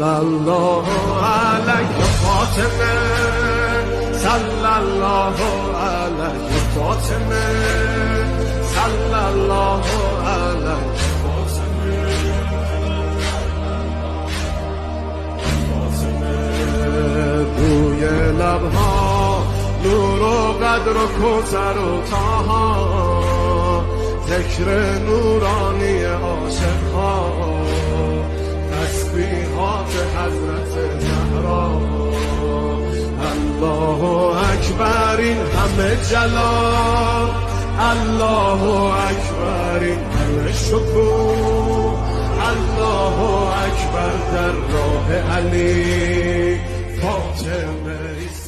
صلی الله علیه فاطمه، صلی الله علیه فاطمه، صلی الله علیه فاطمه. روی لبها نور و قدر و کوثر و طاها، ذکر نورانی عاشقها، تسبیحات حضرت زهرا. الله اکبر این همه جلال، الله اکبر این همه شکوه، الله اکبر در راه علی فاطمه.